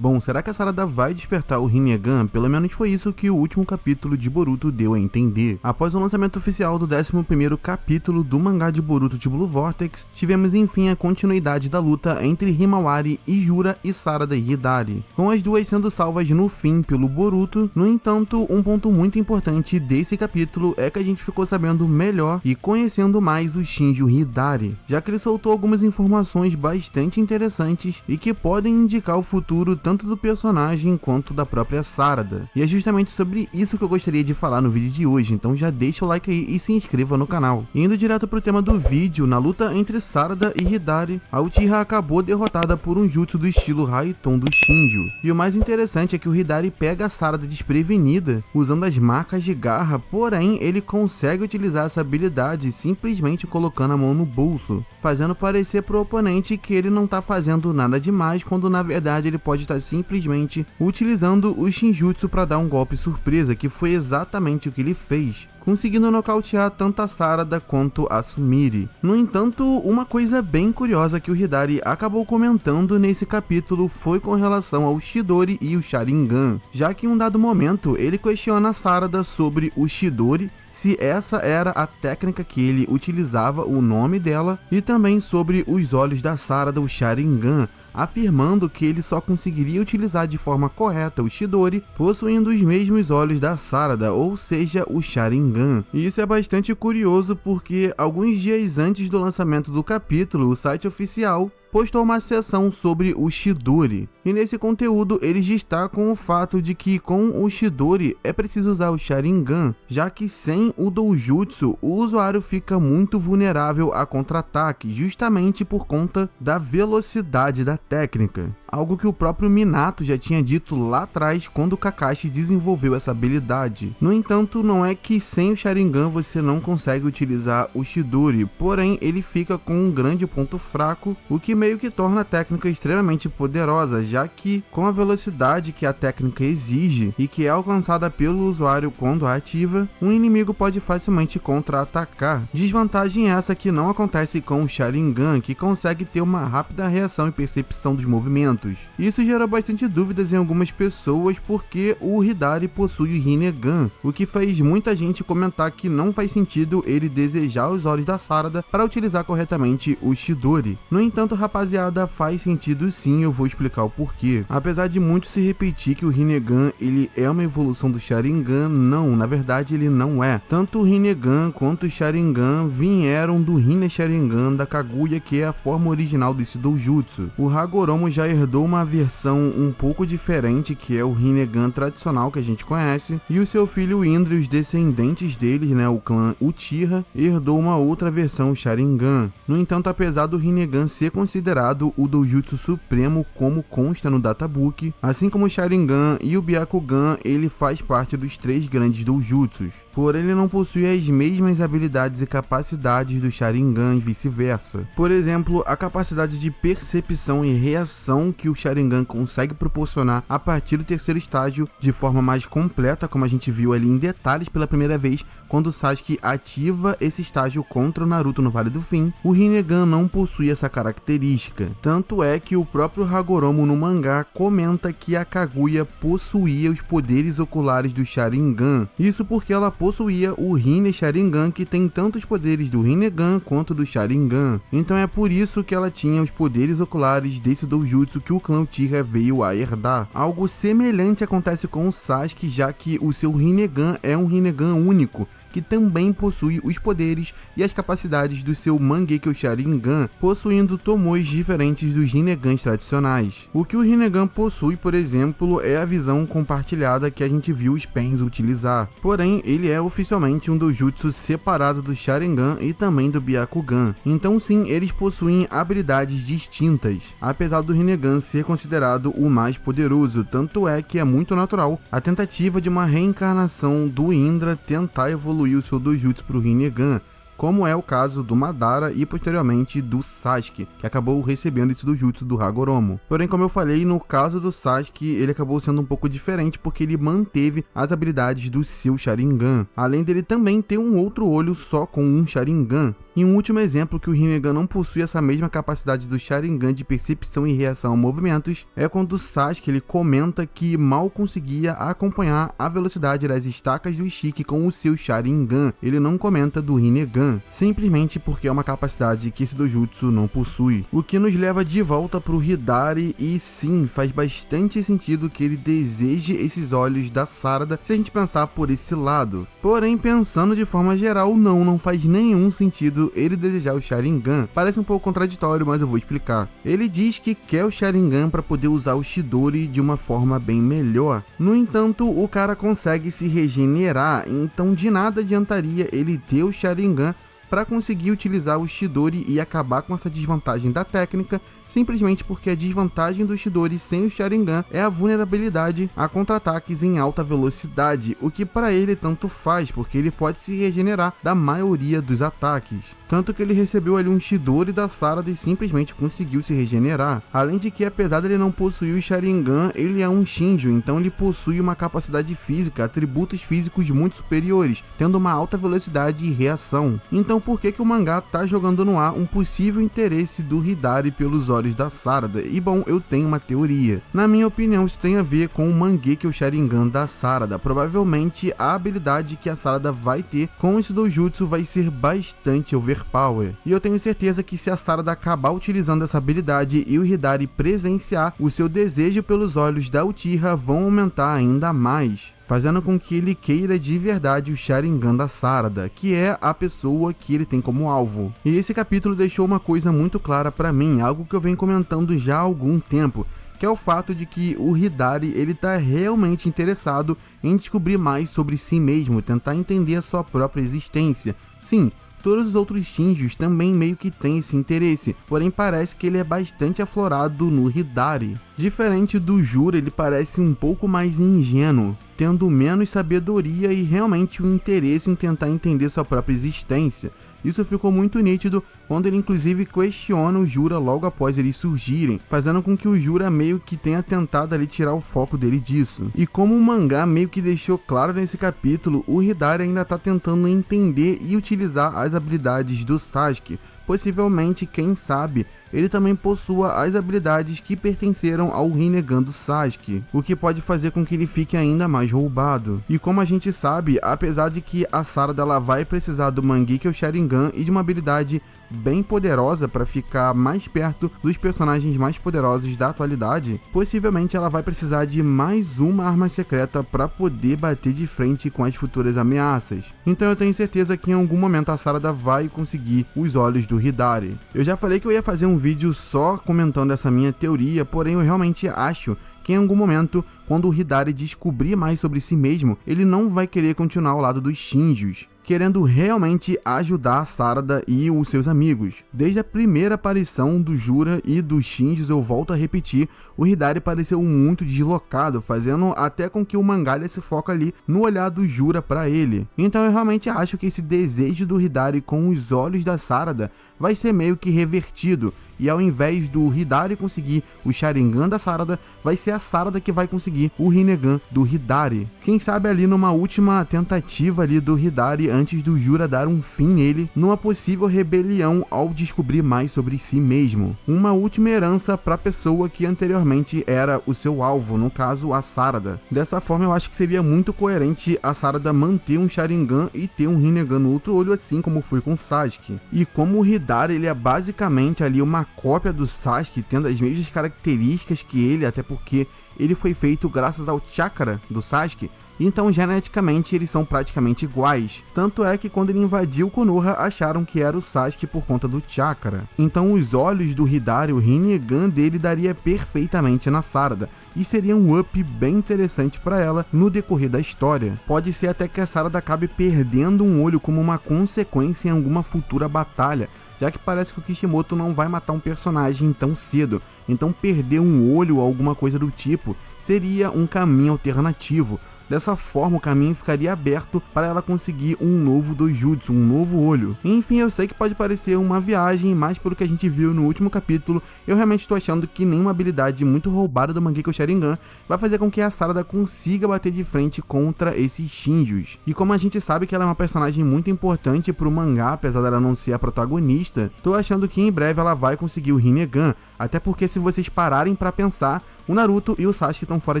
Bom, será que a Sarada vai despertar o Rinnegan? Pelo menos foi isso que o último capítulo de Boruto deu a entender. Após o lançamento oficial do 11º capítulo do mangá de Boruto de Blue Vortex, tivemos enfim a continuidade da luta entre Himawari, Jura e Sarada e Hidari, com as duas sendo salvas no fim pelo Boruto. No entanto, um ponto muito importante desse capítulo é que a gente ficou sabendo melhor e conhecendo mais o Shinjo Hidari, já que ele soltou algumas informações bastante interessantes e que podem indicar o futuro tanto do personagem quanto da própria Sarada. E é justamente sobre isso que eu gostaria de falar no vídeo de hoje, então já deixa o like aí e se inscreva no canal. Indo direto pro tema do vídeo, na luta entre Sarada e Hidari, a Uchiha acabou derrotada por um jutsu do estilo Raiton do Shinjo. E o mais interessante é que o Hidari pega a Sarada desprevenida, usando as marcas de garra, porém ele consegue utilizar essa habilidade simplesmente colocando a mão no bolso, fazendo parecer pro oponente que ele não tá fazendo nada demais, quando na verdade ele pode estar simplesmente utilizando o Shinjutsu para dar um golpe surpresa, que foi exatamente o que ele fez, conseguindo nocautear tanto a Sarada quanto a Sumire. No entanto, uma coisa bem curiosa que o Hidari acabou comentando nesse capítulo foi com relação ao Chidori e o Sharingan, já que em um dado momento ele questiona a Sarada sobre o Chidori, se essa era a técnica que ele utilizava, o nome dela, e também sobre os olhos da Sarada, o Sharingan, afirmando que ele só conseguiria utilizar de forma correta o Chidori possuindo os mesmos olhos da Sarada, ou seja, o Sharingan. E isso é bastante curioso porque alguns dias antes do lançamento do capítulo, o site oficial postou uma seção sobre o Chidori, e nesse conteúdo eles destacam o fato de que com o Chidori é preciso usar o Sharingan, já que sem o Doujutsu o usuário fica muito vulnerável a contra-ataque, justamente por conta da velocidade da técnica. Algo que o próprio Minato já tinha dito lá atrás quando o Kakashi desenvolveu essa habilidade. No entanto, não é que sem o Sharingan você não consegue utilizar o Chidori, porém ele fica com um grande ponto fraco, o que meio que torna a técnica extremamente poderosa, já que com a velocidade que a técnica exige e que é alcançada pelo usuário quando ativa, um inimigo pode facilmente contra-atacar. Desvantagem essa que não acontece com o Sharingan, que consegue ter uma rápida reação e percepção dos movimentos. Isso gera bastante dúvidas em algumas pessoas porque o Hidari possui o Rinnegan, o que fez muita gente comentar que não faz sentido ele desejar os olhos da Sarada para utilizar corretamente o Chidori. No entanto, rapaziada, faz sentido sim, eu vou explicar o porquê. Apesar de muito se repetir que o Rinnegan ele é uma evolução do Sharingan, não, na verdade ele não é. Tanto o Rinnegan quanto o Sharingan vieram do Rinne Sharingan da Kaguya, que é a forma original desse doujutsu. O Hagoromo já herdou uma versão um pouco diferente, que é o Rinnegan tradicional que a gente conhece, e o seu filho Indra e os descendentes deles, o clã Uchiha, herdou uma outra versão, o Sharingan. No entanto, apesar do Rinnegan ser considerado o doujutsu supremo como consta no databook, assim como o Sharingan e o Byakugan, ele faz parte dos 3 grandes doujutsus, porém ele não possui as mesmas habilidades e capacidades do Sharingan e vice-versa. Por exemplo, a capacidade de percepção e reação que o Sharingan consegue proporcionar a partir do 3º estágio de forma mais completa, como a gente viu ali em detalhes pela primeira vez quando o Sasuke ativa esse estágio contra o Naruto no Vale do Fim, o Rinnegan não possui essa característica. Tanto é que o próprio Hagoromo no mangá comenta que a Kaguya possuía os poderes oculares do Sharingan, isso porque ela possuía o Rinne Sharingan, que tem tantos poderes do Rinnegan quanto do Sharingan. Então é por isso que ela tinha os poderes oculares desse doujutsu que o clã Uchiha veio a herdar. Algo semelhante acontece com o Sasuke, já que o seu Rinnegan é um Rinnegan único, que também possui os poderes e as capacidades do seu Mangekyo Sharingan, possuindo tomos diferentes dos Rinnegans tradicionais. O que o Rinnegan possui, por exemplo, é a visão compartilhada que a gente viu os Pains utilizar. Porém, ele é oficialmente um doujutsu separado do Sharingan e também do Byakugan. Então sim, eles possuem habilidades distintas, apesar do Rinnegan ser considerado o mais poderoso, tanto é que é muito natural a tentativa de uma reencarnação do Indra tentar evoluir o seu doujutsu para o Rinnegan, como é o caso do Madara e posteriormente do Sasuke, que acabou recebendo esse dojutsu do Hagoromo. Porém, como eu falei, no caso do Sasuke, ele acabou sendo um pouco diferente porque ele manteve as habilidades do seu Sharingan, além dele também ter um outro olho só com um Sharingan. E um último exemplo que o Rinnegan não possui essa mesma capacidade do Sharingan de percepção e reação a movimentos é quando o Sasuke ele comenta que mal conseguia acompanhar a velocidade das estacas do Ishiki com o seu Sharingan. Ele não comenta do Rinnegan, simplesmente porque é uma capacidade que esse dojutsu não possui. O que nos leva de volta pro Hidari e sim, faz bastante sentido que ele deseje esses olhos da Sarada se a gente pensar por esse lado. Porém, pensando de forma geral, não faz nenhum sentido ele desejar o Sharingan. Parece um pouco contraditório, mas eu vou explicar. Ele diz que quer o Sharingan para poder usar o Chidori de uma forma bem melhor. No entanto, o cara consegue se regenerar, então de nada adiantaria ele ter o Sharingan para conseguir utilizar o Chidori e acabar com essa desvantagem da técnica, simplesmente porque a desvantagem do Chidori sem o Sharingan é a vulnerabilidade a contra-ataques em alta velocidade, o que para ele tanto faz, porque ele pode se regenerar da maioria dos ataques. Tanto que ele recebeu ali um Chidori da Sarada e simplesmente conseguiu se regenerar. Além de que, apesar dele não possuir o Sharingan, ele é um Shinjo, então ele possui uma capacidade física, atributos físicos muito superiores, tendo uma alta velocidade e reação. Então por que o mangá tá jogando no ar um possível interesse do Hidari pelos olhos da Sarada? E bom, eu tenho uma teoria. Na minha opinião, isso tem a ver com o Mangekyo, o Sharingan da Sarada. Provavelmente a habilidade que a Sarada vai ter com esse dojutsu vai ser bastante overpower. E eu tenho certeza que se a Sarada acabar utilizando essa habilidade e o Hidari presenciar, o seu desejo pelos olhos da Uchiha vão aumentar ainda mais, fazendo com que ele queira de verdade o Sharingan da Sarada, que é a pessoa que ele tem como alvo. E esse capítulo deixou uma coisa muito clara pra mim, algo que eu venho comentando já há algum tempo, que é o fato de que o Hidari ele tá realmente interessado em descobrir mais sobre si mesmo, tentar entender a sua própria existência. Sim, todos os outros Shinjos também meio que têm esse interesse, porém parece que ele é bastante aflorado no Hidari. Diferente do Jura, ele parece um pouco mais ingênuo, tendo menos sabedoria e realmente um interesse em tentar entender sua própria existência. Isso ficou muito nítido quando ele inclusive questiona o Jura logo após eles surgirem, fazendo com que o Jura meio que tenha tentado ali tirar o foco dele disso. E como o mangá meio que deixou claro nesse capítulo, o Hidari ainda tá tentando entender e utilizar as habilidades do Sasuke. Possivelmente, quem sabe, ele também possua as habilidades que pertenceram ao Rinnegan do Sasuke, o que pode fazer com que ele fique ainda mais roubado. E como a gente sabe, apesar de que a Sarada ela vai precisar do Mangekyo Sharingan e de uma habilidade bem poderosa para ficar mais perto dos personagens mais poderosos da atualidade, possivelmente ela vai precisar de mais uma arma secreta para poder bater de frente com as futuras ameaças. Então eu tenho certeza que em algum momento a Sarada vai conseguir os olhos do Hidari. Eu já falei que eu ia fazer um vídeo só comentando essa minha teoria, porém eu realmente acho que em algum momento, quando o Hidari descobrir mais sobre si mesmo, ele não vai querer continuar ao lado dos Shinjos, querendo realmente ajudar a Sarada e os seus amigos. Desde a primeira aparição do Jura e dos Shinjos, eu volto a repetir, o Hidari pareceu muito deslocado, fazendo até com que o mangá se foque ali no olhar do Jura para ele. Então eu realmente acho que esse desejo do Hidari com os olhos da Sarada vai ser meio que revertido, e ao invés do Hidari conseguir o Sharingan da Sarada, vai ser a Sarada que vai conseguir o Rinnegan do Hidari. Quem sabe ali numa última tentativa ali do Hidari antes do Jura dar um fim nele, numa possível rebelião ao descobrir mais sobre si mesmo. Uma última herança para a pessoa que anteriormente era o seu alvo, no caso a Sarada. Dessa forma eu acho que seria muito coerente a Sarada manter um Sharingan e ter um Rinnegan no outro olho, assim como foi com Sasuke. E como o Hidari ele é basicamente ali uma cópia do Sasuke, tendo as mesmas características que ele, até porque ele foi feito graças ao chakra do Sasuke, então geneticamente eles são praticamente iguais. Tanto é que quando ele invadiu Konoha, acharam que era o Sasuke por conta do chakra. Então os olhos do Hidari, o Rinnegan dele daria perfeitamente na Sarada, e seria um up bem interessante para ela no decorrer da história. Pode ser até que a Sarada acabe perdendo um olho como uma consequência em alguma futura batalha, já que parece que o Kishimoto não vai matar um personagem tão cedo, então perder um olho ou alguma coisa do tipo tempo, seria um caminho alternativo. Dessa forma, o caminho ficaria aberto para ela conseguir um novo Dojutsu, um novo olho. Enfim, eu sei que pode parecer uma viagem, mas pelo que a gente viu no último capítulo, eu realmente estou achando que nenhuma habilidade muito roubada do Mangekyou Sharingan vai fazer com que a Sarada consiga bater de frente contra esses Shinjos. E como a gente sabe que ela é uma personagem muito importante pro mangá, apesar dela não ser a protagonista, tô achando que em breve ela vai conseguir o Rinnegan, até porque se vocês pararem pra pensar, o Naruto e o Sasuke estão fora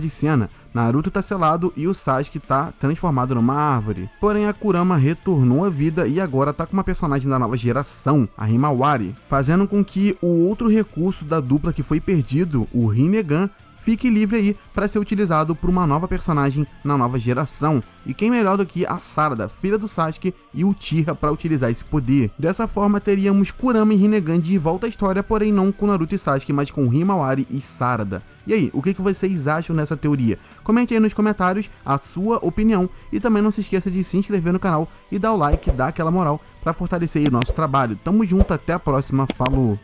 de cena. Naruto tá selado e o Sasuke tá transformado numa árvore. Porém, a Kurama retornou à vida e agora tá com uma personagem da nova geração, a Himawari, fazendo com que o outro recurso da dupla que foi perdido, o Rinnegan, fique livre aí para ser utilizado por uma nova personagem na nova geração. E quem melhor do que a Sarada, filha do Sasuke, e o Uchiha para utilizar esse poder. Dessa forma teríamos Kurama e Rinnegan de volta à história, porém não com Naruto e Sasuke, mas com Himawari e Sarada. E aí, o que vocês acham nessa teoria? Comente aí nos comentários a sua opinião e também não se esqueça de se inscrever no canal e dar o like, dar aquela moral para fortalecer aí o nosso trabalho. Tamo junto, até a próxima, falou!